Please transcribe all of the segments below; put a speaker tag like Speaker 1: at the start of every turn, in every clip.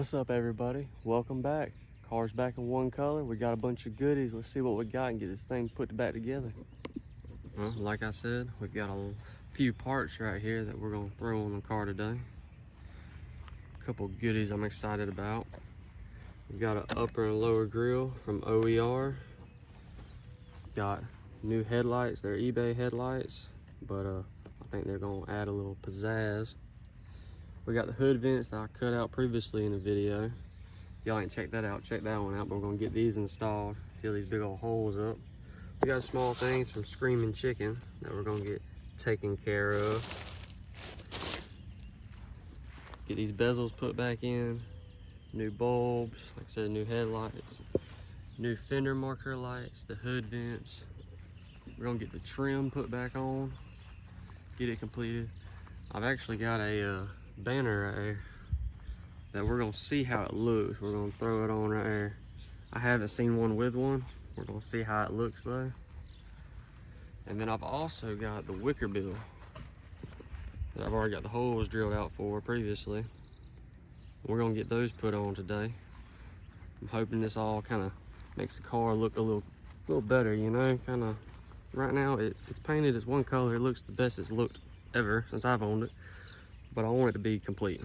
Speaker 1: What's up, everybody? Welcome back. Car's back in one color. We got a bunch of goodies. Let's see what we got and get this thing put back together. Well, like I said, we've got a few parts right here that we're gonna throw on the car today. A couple goodies I'm excited about. We got an upper and lower grille from OER. Got new headlights. They're eBay headlights, but I think they're gonna add a little pizzazz. We got the hood vents that I cut out previously in the video. If y'all ain't checked that out, check that one out. But we're gonna get these installed, fill these big old holes up. We got small things from Screaming Chicken that we're gonna get taken care of. Get these bezels put back in, new bulbs, like I said, new headlights, new fender marker lights, the hood vents. We're gonna get the trim put back on, get it completed. I've actually got a banner right here that we're gonna see how it looks. We're gonna throw it on right here. I haven't seen one with one. We're gonna see how it looks though. And then I've also got the Wicker Bill that I've already got the holes drilled out for previously. We're gonna get those put on today. I'm hoping this all kind of makes the car look a little better, you know. Kind of right now it's painted as one color. It looks the best it's looked ever since I've owned it, but I want it to be complete.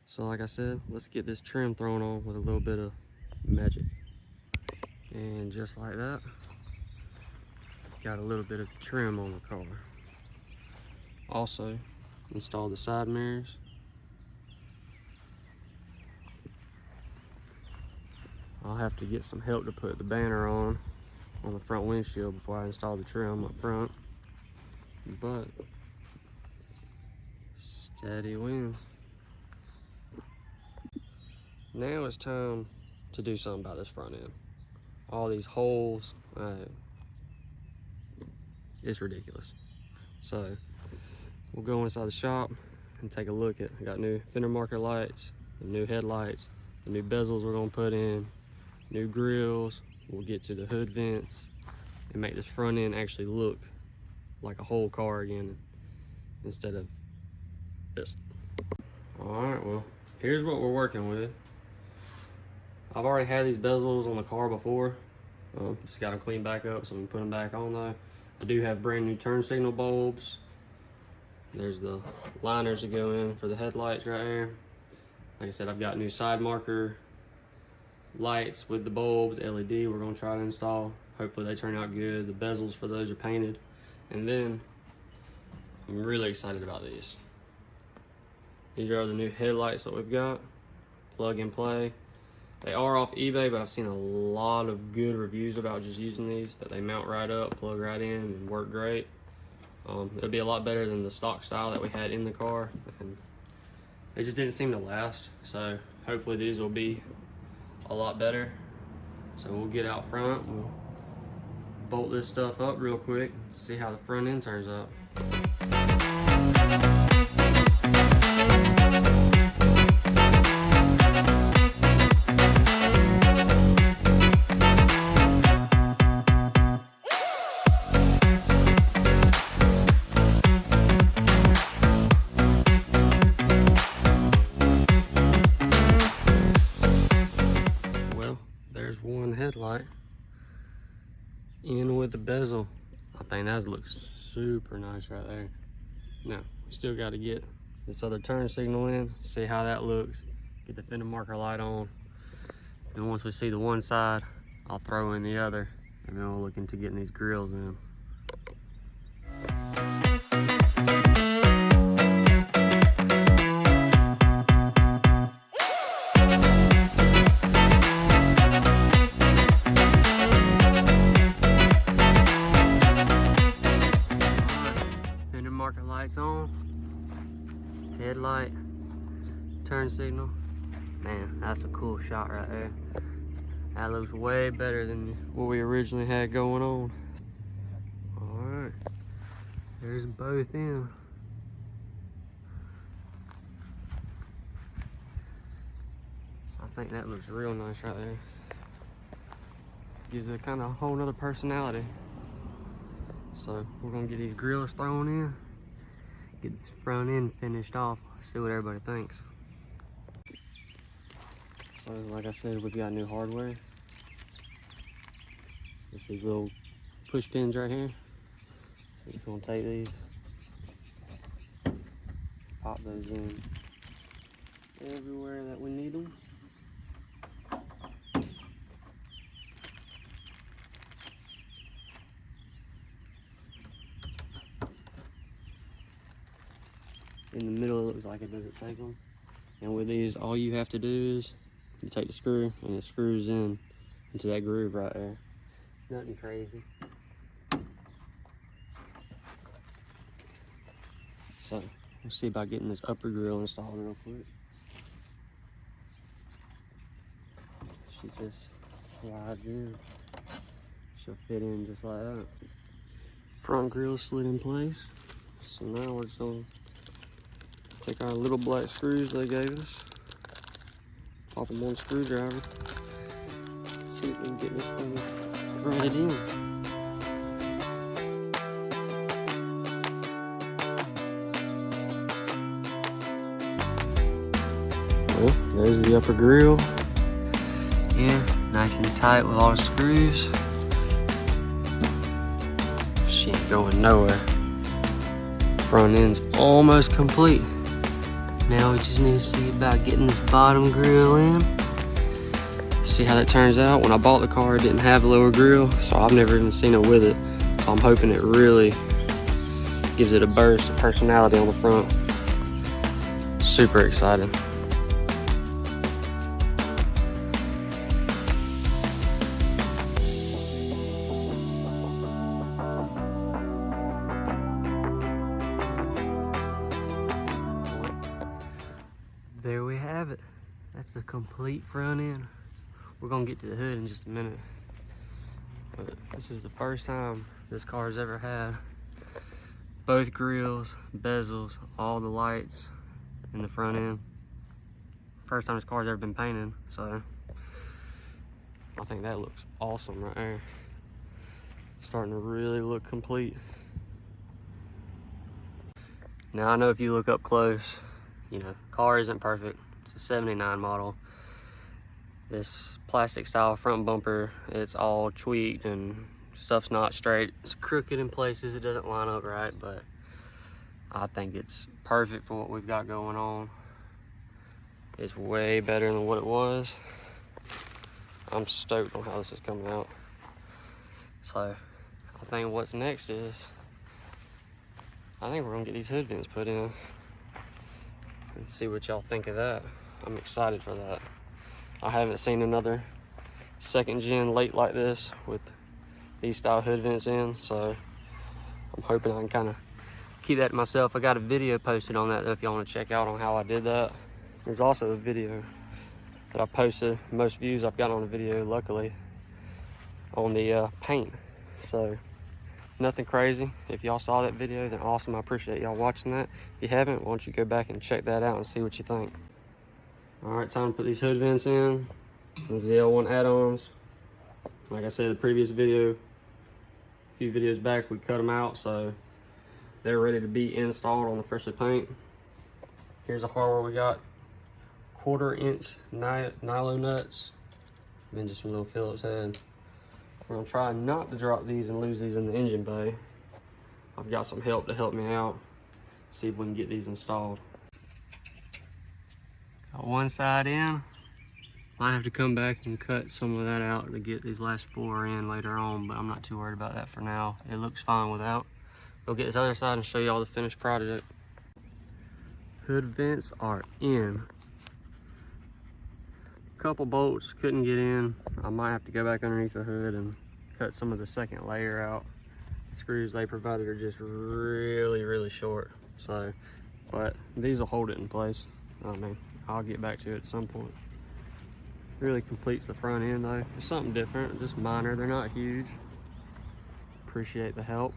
Speaker 1: So like I said, let's get this trim thrown on with a little bit of magic. And just like that, got a little bit of trim on the car. Also, install the side mirrors. I'll have to get some help to put the banner on the front windshield before I install the trim up front. But steady wins. Now it's time to do something about this front end. All these holes, it's ridiculous. So we'll go inside the shop and take a look at. I got new fender marker lights, the new headlights, the new bezels we're gonna put in, new grills. We'll get to the hood vents and make this front end actually look like a whole car again instead of this. All right, well, here's what we're working with. I've already had these bezels on the car before. Just got them cleaned back up so we can put them back on though. I do have brand new turn signal bulbs. There's the liners that go in for the headlights right here. Like I said, I've got new side marker lights with the bulbs, LED we're gonna try to install. Hopefully they turn out good. The bezels for those are painted. And then I'm really excited about these. These are the new headlights that we've got. Plug and play. They are off eBay, but I've seen a lot of good reviews about just using these, that they mount right up, plug right in, and work great. It'll be a lot better than the stock style that we had in the car, and they just didn't seem to last. So hopefully these will be a lot better. So we'll get out front, we'll bolt this stuff up real quick, see how the front end turns out. There's one headlight in with the bezel. I think that looks super nice right there. Now we still got to get this other turn signal in, see how that looks, get the fender marker light on, and once we see the one side, I'll throw in the other, and then we'll look into getting these grills in. Marker lights on, headlight, turn signal. Man, that's a cool shot right there. That looks way better than what we originally had going on. All right, there's both in. I think that looks real nice right there. Gives it kind of a whole nother personality. So we're gonna get these grills thrown in, get this front end finished off, see what everybody thinks. So like I said, we've got new hardware. It's these little push pins right here. We're just gonna take these, pop those in everywhere that we need them. In the middle, it looks like it doesn't take them. And with these, all you have to do is you take the screw and it screws in into that groove right there. It's nothing crazy. So we'll see about getting this upper grill installed real quick. She just slides in. She'll fit in just like that. Front grill slid in place. So now we're just gonna take our little black screws they gave us, pop them on a screwdriver, see if we can get this thing threaded in. Well, there's the upper grill. Yeah, nice and tight with all the screws. She ain't going nowhere. Front end's almost complete. Now we just need to see about getting this bottom grill in. See how that turns out. When I bought the car, it didn't have a lower grill, so I've never even seen it with it. So I'm hoping it really gives it a burst of personality on the front. Super excited. There we have it. That's the complete front end. We're gonna get to the hood in just a minute. But this is the first time this car's ever had both grills, bezels, all the lights in the front end. First time this car's ever been painted, so I think that looks awesome right there. Starting to really look complete. Now I know if you look up close, you know, car isn't perfect. It's a 79 model. This plastic style front bumper, it's all tweaked and stuff's not straight. It's crooked in places, it doesn't line up right, but I think it's perfect for what we've got going on. It's way better than what it was. I'm stoked on how this is coming out. So I think what's next is, I think we're gonna get these hood vents put in and see what y'all think of that. I'm excited for that. I haven't seen another second gen late like this with these style hood vents in, so I'm hoping I can kind of keep that to myself. I got a video posted on that though, if y'all want to check out on how I did that. There's also a video that I posted, most views I've got on the video, luckily, on the paint. So nothing crazy. If y'all saw that video, then awesome. I appreciate y'all watching that. If you haven't, why don't you go back and check that out and see what you think. All right, time to put these hood vents in. There's the L1 add-ons. Like I said, the previous video, a few videos back, we cut them out, so they're ready to be installed on the freshly paint. Here's the hardware we got. 1/4 inch nylon nuts, and then just some little Phillips head. We're gonna try not to drop these and lose these in the engine bay. I've got some help to help me out. See if we can get these installed. Got one side in. Might have to come back and cut some of that out to get these last 4 in later on, but I'm not too worried about that for now. It looks fine without. We'll get this other side and show you all the finished product. Hood vents are in. Couple bolts couldn't get in. I might have to go back underneath the hood and cut some of the second layer out. The screws they provided are just really short. So, but these will hold it in place. I mean, I'll get back to it at some point. Really completes the front end though. It's something different, just minor. They're not huge. Appreciate the help.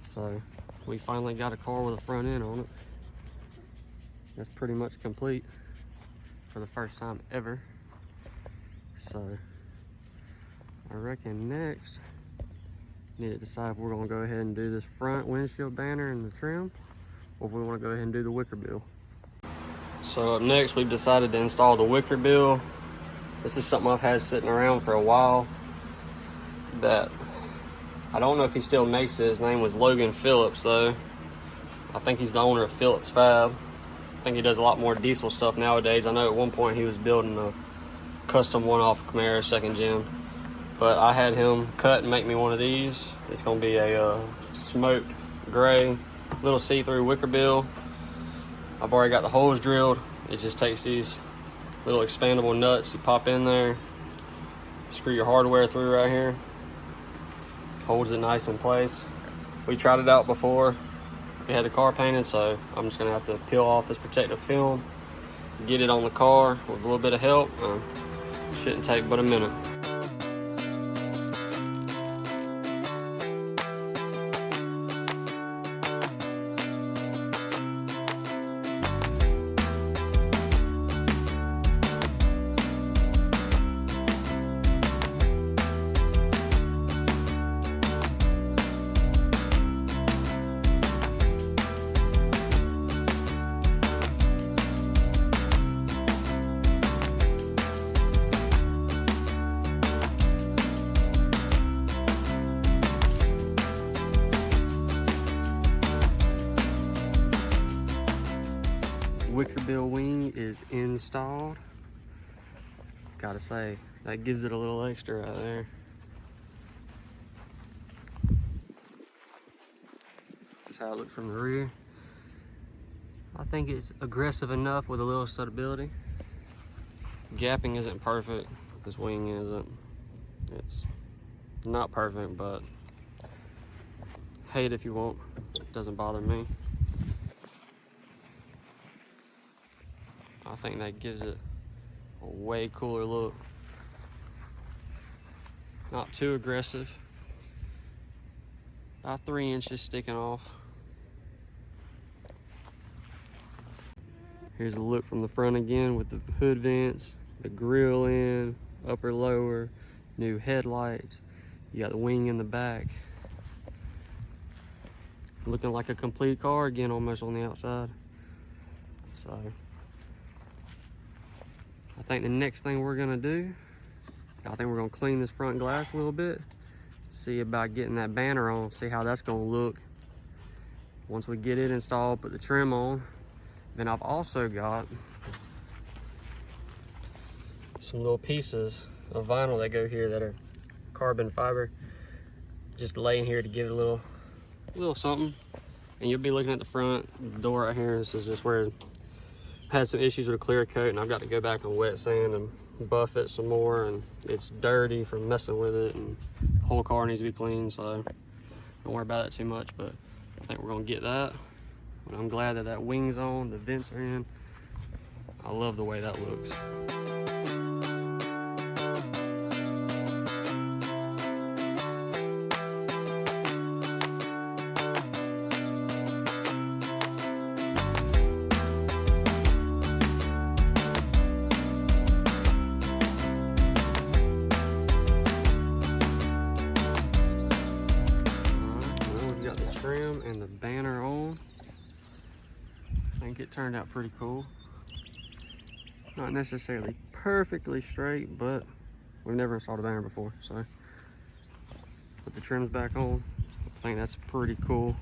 Speaker 1: So we finally got a car with a front end on it. That's pretty much complete for the first time ever. So I reckon next need to decide if we're gonna go ahead and do this front windshield banner and the trim, or if we wanna go ahead and do the Wicker Bill. So up next, we've decided to install the Wicker Bill. This is something I've had sitting around for a while that I don't know if he still makes it. His name was Logan Phillips though. I think he's the owner of Phillips Fab. I think he does a lot more diesel stuff nowadays. I know at one point he was building a custom one-off Camaro 2nd gen. But I had him cut and make me one of these. It's gonna be a smoked gray, little see-through Wicker Bill. I've already got the holes drilled. It just takes these little expandable nuts you pop in there, screw your hardware through right here, holds it nice in place. We tried it out before we had the car painted, so I'm just gonna have to peel off this protective film, get it on the car with a little bit of help. Shouldn't take but a minute. Wicker Bill wing is installed. Gotta say, that gives it a little extra right there. That's how it looks from the rear. I think it's aggressive enough with a little stability. Gapping isn't perfect. This wing isn't. It's not perfect, but hate if you want. It doesn't bother me. I think that gives it a way cooler look. Not too aggressive. About 3 inches sticking off. Here's a look from the front again with the hood vents, the grill in, upper, lower, new headlights. You got the wing in the back. Looking like a complete car again, almost on the outside. So I think the next thing we're gonna do, I think we're gonna clean this front glass a little bit, see about getting that banner on, see how that's gonna look. Once we get it installed, put the trim on. Then I've also got some little pieces of vinyl that go here that are carbon fiber, just laying here to give it a little something. And you'll be looking at the front door right here. This is just where I had some issues with a clear coat, and I've got to go back and wet sand and buff it some more, and it's dirty from messing with it, and the whole car needs to be cleaned, so don't worry about that too much. But I think we're gonna get that. But I'm glad that wing's on, the vents are in. I love the way that looks. Trim and the banner on. I think it turned out pretty cool. Not necessarily perfectly straight, but we've never installed a banner before, so put the trims back on. I think that's pretty cool.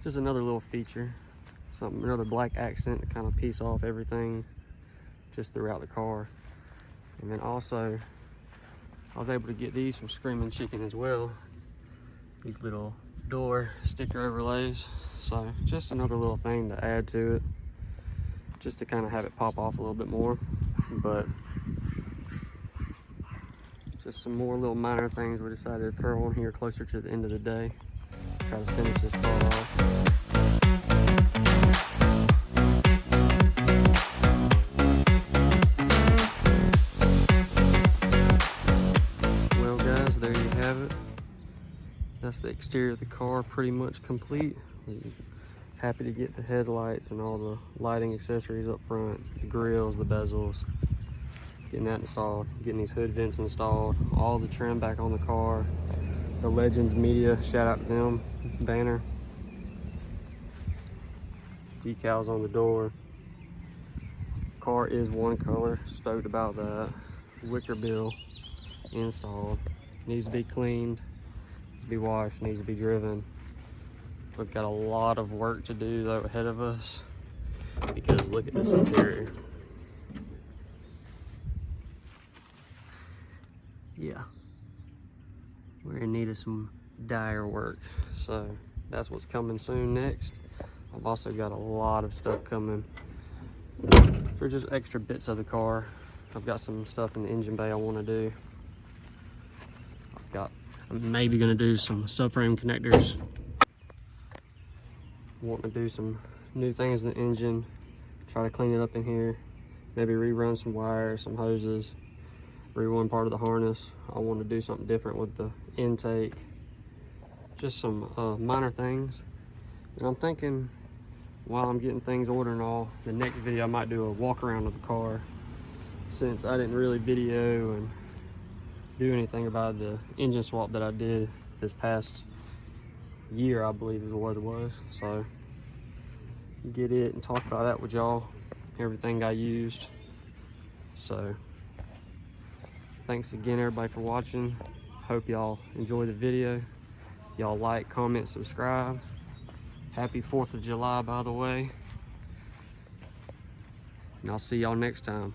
Speaker 1: Just another little feature, another black accent to kind of piece off everything just throughout the car. And then also I was able to get these from Screaming Chicken as well, these little door sticker overlays. So just another little thing to add to it, just to kind of have it pop off a little bit more. But just some more little minor things we decided to throw on here closer to the end of the day. Try to finish this car off. Well guys, there you have it. That's the exterior of the car pretty much complete. Happy to get the headlights and all the lighting accessories up front, the grills, the bezels, getting that installed, getting these hood vents installed, all the trim back on the car, the Legends Media, shout out to them, banner, decals on the door. car is one color. Stoked about that. Wicker Bill installed. Needs to be cleaned, needs to be washed, needs to be driven. We've got a lot of work to do though ahead of us, because look at this interior. Yeah, we're in need of some dire work. So that's what's coming soon next. I've also got a lot of stuff coming for just extra bits of the car. I've got some stuff in the engine bay I want to do. I'm maybe going to do some subframe connectors. Wanting to do some new things in the engine, try to clean it up in here, maybe rerun some wires, some hoses, rerun part of the harness. I want to do something different with the intake, just some minor things. And I'm thinking, while I'm getting things ordered and all, the next video I might do a walk around of the car, since I didn't really video and do anything about the engine swap that I did this past year, I believe is what it was. So get it and talk about that with y'all, everything I used. So thanks again everybody for watching. Hope y'all enjoy the video. Y'all like, comment, subscribe. Happy 4th of July, by the way. And I'll see y'all next time.